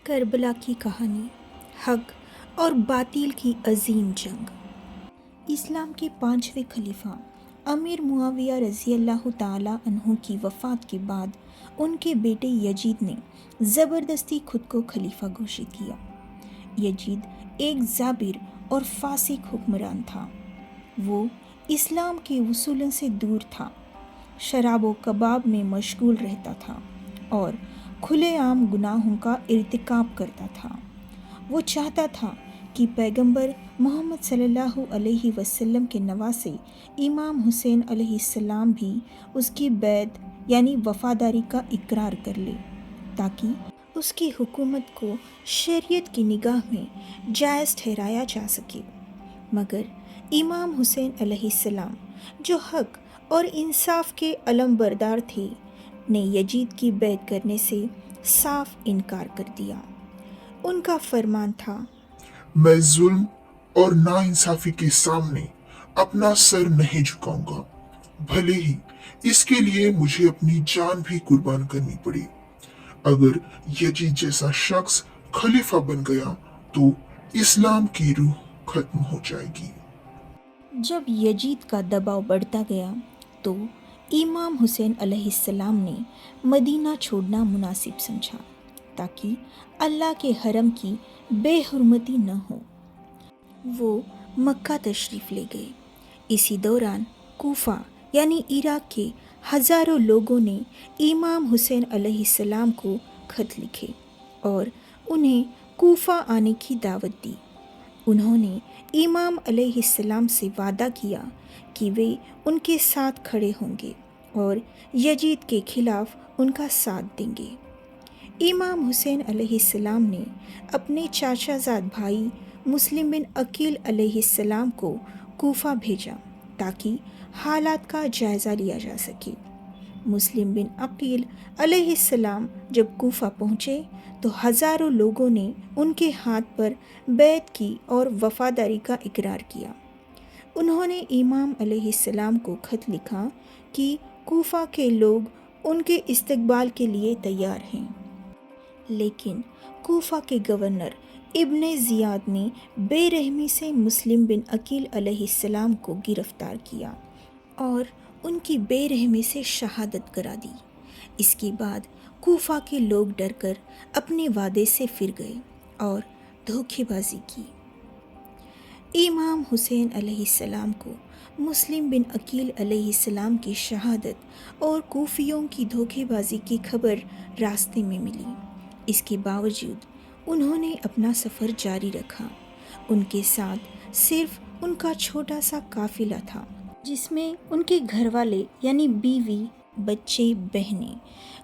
کربلا کی کہانی، حق اور باطل کی عظیم جنگ۔ اسلام کے 5ویں خلیفہ امیر معاویہ رضی اللہ تعالیٰ عنہ کی وفات کے بعد ان کے بیٹے یزید نے زبردستی خود کو خلیفہ گھوشت کیا۔ یزید ایک جابر اور فاسق حکمران تھا۔ وہ اسلام کے اصولوں سے دور تھا، شراب و کباب میں مشغول رہتا تھا اور کھلے عام گناہوں کا ارتکاب کرتا تھا۔ وہ چاہتا تھا کہ پیغمبر محمد صلی اللہ علیہ وسلم کے نواسے امام حسین علیہ السلام بھی اس کی بیعت یعنی وفاداری کا اقرار کر لے تاکہ اس کی حکومت کو شریعت کی نگاہ میں جائز ٹھہرایا جا سکے۔ مگر امام حسین علیہ السلام جو حق اور انصاف کے علم بردار تھے نے یزید کی بیعت کرنے سے صاف انکار کر دیا۔ ان کا فرمان تھا، میں ظلم اور ناانصافی کے سامنے اپنا سر نہیں جھکاؤں گا، بھلے ہی اس کے لیے مجھے اپنی جان بھی قربان کرنی پڑے۔ اگر یزید جیسا شخص خلیفہ بن گیا تو اسلام کی روح ختم ہو جائے گی۔ جب یزید کا دباؤ بڑھتا گیا تو امام حسین علیہ السلام نے مدینہ چھوڑنا مناسب سمجھا تاکہ اللہ کے حرم کی بے حرمتی نہ ہو۔ وہ مکہ تشریف لے گئے۔ اسی دوران کوفہ یعنی عراق کے ہزاروں لوگوں نے امام حسین علیہ السلام کو خط لکھے اور انہیں کوفہ آنے کی دعوت دی۔ انہوں نے امام علیہ السلام سے وعدہ کیا کہ وہ ان کے ساتھ کھڑے ہوں گے اور یزید کے خلاف ان کا ساتھ دیں گے۔ امام حسین علیہ السلام نے اپنے چاچا زاد بھائی مسلم بن عقیل علیہ السلام کو کوفہ بھیجا تاکہ حالات کا جائزہ لیا جا سکے۔ مسلم بن عقیل علیہ السلام جب کوفہ پہنچے تو ہزاروں لوگوں نے ان کے ہاتھ پر بیعت کی اور وفاداری کا اقرار کیا۔ انہوں نے امام علیہ السلام کو خط لکھا کہ کوفہ کے لوگ ان کے استقبال کے لیے تیار ہیں، لیکن کوفہ کے گورنر ابن زیاد نے بے رحمی سے مسلم بن عقیل علیہ السلام کو گرفتار کیا اور ان کی بے رحمی سے شہادت کرا دی۔ اس کے بعد کوفہ کے لوگ ڈر کر اپنے وعدے سے پھر گئے اور دھوکے بازی کی۔ امام حسین علیہ السلام کو مسلم بن عقیل علیہ السلام کی شہادت اور کوفیوں کی دھوکے بازی کی خبر راستے میں ملی۔ اس کے باوجود انہوں نے اپنا سفر جاری رکھا۔ ان کے ساتھ صرف ان کا چھوٹا سا قافلہ تھا جس میں ان کے گھر والے یعنی بیوی، بچے، بہنیں،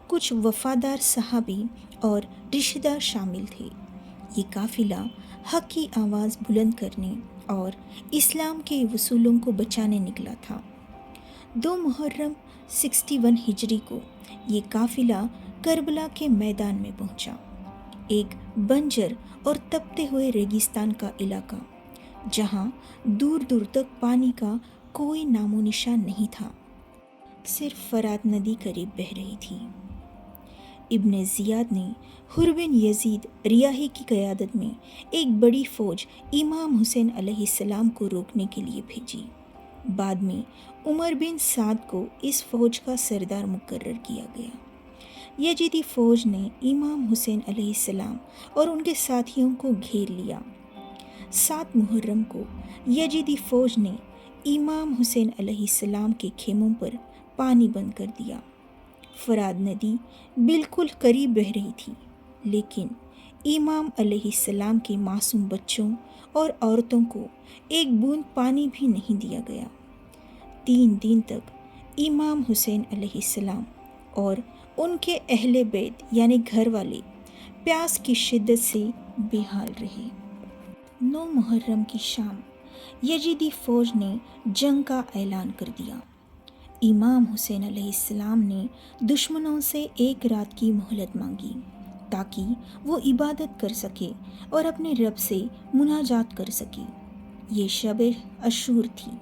کچھ وفادار صحابی اور رشتہ دار شامل تھے۔ یہ قافلہ حق کی آواز بلند کرنے اور اسلام کے اصولوں کو بچانے نکلا تھا۔ 2 محرم 61 ہجری کو یہ قافلہ کربلا کے میدان میں پہنچا، ایک بنجر اور تپتے ہوئے ریگستان کا علاقہ جہاں دور دور تک پانی کا کوئی نام و نشان نہیں تھا، صرف فرات ندی قریب بہہ رہی تھی۔ ابن زیاد نے حر بن یزید ریاحی کی قیادت میں ایک بڑی فوج امام حسین علیہ السلام کو روکنے کے لیے بھیجی۔ بعد میں عمر بن سعد کو اس فوج کا سردار مقرر کیا گیا۔ یزیدی فوج نے امام حسین علیہ السلام اور ان کے ساتھیوں کو گھیر لیا۔ 7 محرم کو یزیدی فوج نے امام حسین علیہ السلام کے خیموں پر پانی بند کر دیا۔ فرات ندی بالکل قریب بہہ رہی تھی، لیکن امام علیہ السلام کے معصوم بچوں اور عورتوں کو ایک بوند پانی بھی نہیں دیا گیا۔ 3 دن تک امام حسین علیہ السلام اور ان کے اہل بیت یعنی گھر والے پیاس کی شدت سے بے حال رہے۔ 9 محرم کی شام یزیدی فوج نے جنگ کا اعلان کر دیا۔ امام حسین علیہ السلام نے دشمنوں سے 1 رات کی مہلت مانگی تاکہ وہ عبادت کر سکے اور اپنے رب سے مناجات کر سکے۔ یہ شب عاشور تھی۔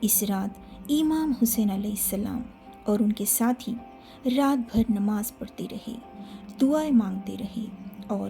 اس رات امام حسین علیہ السلام اور ان کے ساتھی رات بھر نماز پڑھتے رہے، دعائیں مانگتے رہے اور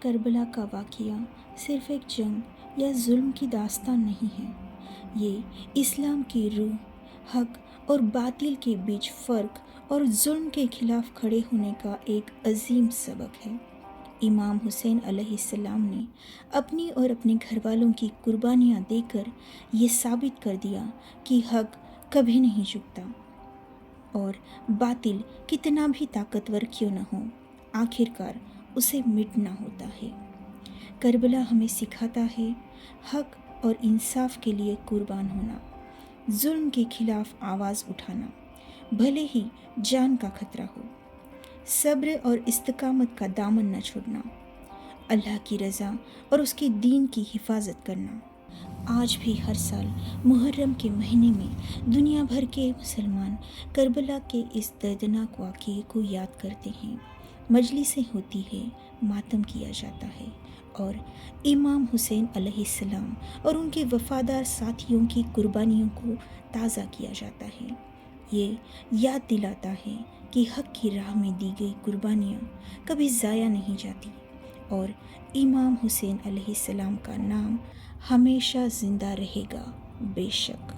کربلا کا واقعہ صرف ایک جنگ یا ظلم کی داستان نہیں ہے، یہ اسلام کی روح، حق اور باطل کے بیچ فرق اور ظلم کے خلاف کھڑے ہونے کا ایک عظیم سبق ہے۔ امام حسین علیہ السلام نے اپنی اور اپنے گھر والوں کی قربانیاں دے کر یہ ثابت کر دیا کہ حق کبھی نہیں جھکتا، اور باطل کتنا بھی طاقتور کیوں نہ ہو، آخرکار اسے مٹنا ہوتا ہے۔ کربلا ہمیں سکھاتا ہے حق اور انصاف کے لیے قربان ہونا، ظلم کے خلاف آواز اٹھانا، بھلے ہی جان کا خطرہ ہو، صبر اور استقامت کا دامن نہ چھوڑنا، اللہ کی رضا اور اس کے دین کی حفاظت کرنا۔ آج بھی ہر سال محرم کے مہینے میں دنیا بھر کے مسلمان کربلا کے اس دردناک واقعے کو یاد کرتے ہیں، مجلسیں ہوتی ہے، ماتم کیا جاتا ہے، اور امام حسین علیہ السلام اور ان کے وفادار ساتھیوں کی قربانیوں کو تازہ کیا جاتا ہے۔ یہ یاد دلاتا ہے کہ حق کی راہ میں دی گئی قربانیاں کبھی ضائع نہیں جاتی، اور امام حسین علیہ السلام کا نام ہمیشہ زندہ رہے گا، بے شک۔